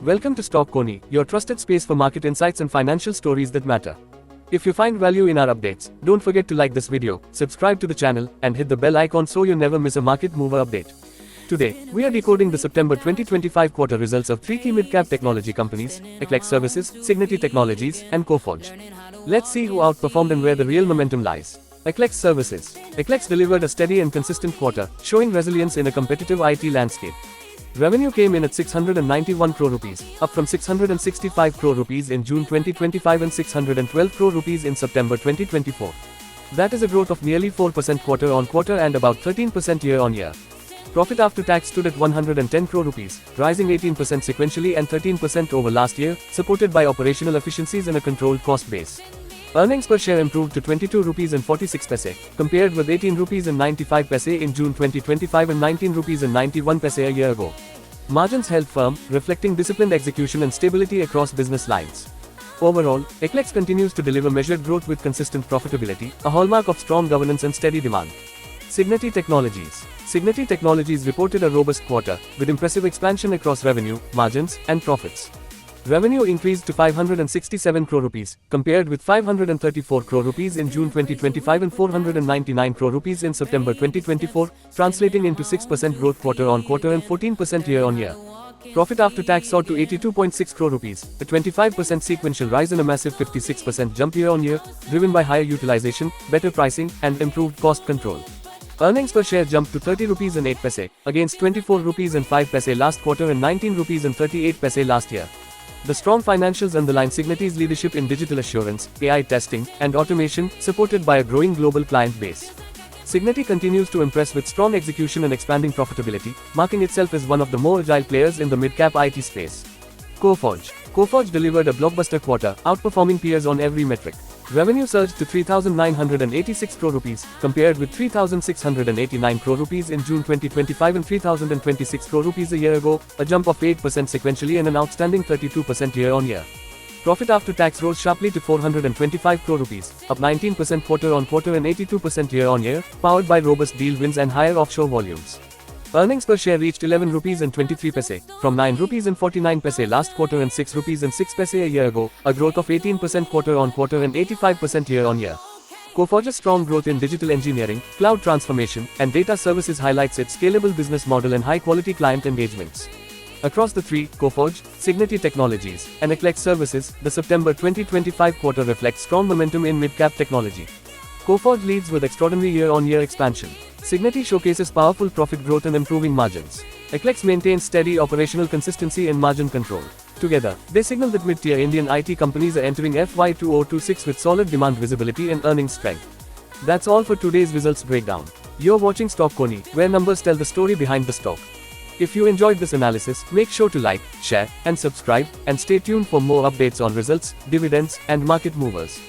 Welcome to Stock Coney, your trusted space for market insights and financial stories that matter. If you find value in our updates, don't forget to like this video, subscribe to the channel, and hit the bell icon so you never miss a market mover update. Today, we are decoding the September 2025 quarter results of three key mid-cap technology companies, eClerx Services, Cigniti Technologies, and Coforge. Let's see who outperformed and where the real momentum lies. eClerx Services. eClerx delivered a steady and consistent quarter, showing resilience in a competitive IT landscape. Revenue came in at 691 crore rupees, up from 665 crore rupees in June 2025 and 612 crore rupees in September 2024. That is a growth of nearly 4% quarter-on-quarter and about 13% year-on-year. Profit after tax stood at 110 crore rupees, rising 18% sequentially and 13% over last year, supported by operational efficiencies and a controlled cost base. Earnings per share improved to 22 rupees and 46 paise, compared with 18 rupees and 95 paise in June 2025 and 19 rupees and 91 paise a year ago. Margins held firm, reflecting disciplined execution and stability across business lines. Overall, eClerx continues to deliver measured growth with consistent profitability, a hallmark of strong governance and steady demand. Cigniti Technologies. Cigniti Technologies reported a robust quarter, with impressive expansion across revenue, margins, and profits. Revenue increased to 567 crore rupees, compared with 534 crore rupees in June 2025 and 499 crore rupees in September 2024, translating into 6% growth quarter-on-quarter and 14% year-on-year. Profit after tax soared to 82.6 crore rupees, a 25% sequential rise and a massive 56% jump year-on-year, driven by higher utilization, better pricing, and improved cost control. Earnings per share jumped to 30 rupees and 8 paise, against 24 rupees and 5 paise last quarter and 19 rupees and 38 paise last year. The strong financials underline Cigniti's leadership in digital assurance, AI testing, and automation, supported by a growing global client base. Cigniti continues to impress with strong execution and expanding profitability, marking itself as one of the more agile players in the mid-cap IT space. Coforge. Coforge delivered a blockbuster quarter, outperforming peers on every metric. Revenue surged to 3,986 crore rupees, compared with 3,689 crore rupees in June 2025 and 3,026 crore rupees a year ago, a jump of 8% sequentially and an outstanding 32% year-on-year. Profit after tax rose sharply to 425 crore rupees, up 19% quarter-on-quarter and 82% year-on-year, powered by robust deal wins and higher offshore volumes. Earnings per share reached 11 rupees and 23 paise, from 9 rupees and 49 paise last quarter and 6 rupees and 6 paise a year ago, a growth of 18% quarter-on-quarter and 85% year-on-year. Coforge's strong growth in digital engineering, cloud transformation, and data services highlights its scalable business model and high-quality client engagements. Across the three, Coforge, Cigniti Technologies, and eClerx Services, the September 2025 quarter reflects strong momentum in mid-cap technology. Coforge leads with extraordinary year-on-year expansion. Cigniti showcases powerful profit growth and improving margins. eClerx maintains steady operational consistency and margin control. Together, they signal that mid-tier Indian IT companies are entering FY 2026 with solid demand visibility and earnings strength. That's all for today's results breakdown. You're watching Stock Coney, where numbers tell the story behind the stock. If you enjoyed this analysis, make sure to like, share, and subscribe, and stay tuned for more updates on results, dividends, and market movers.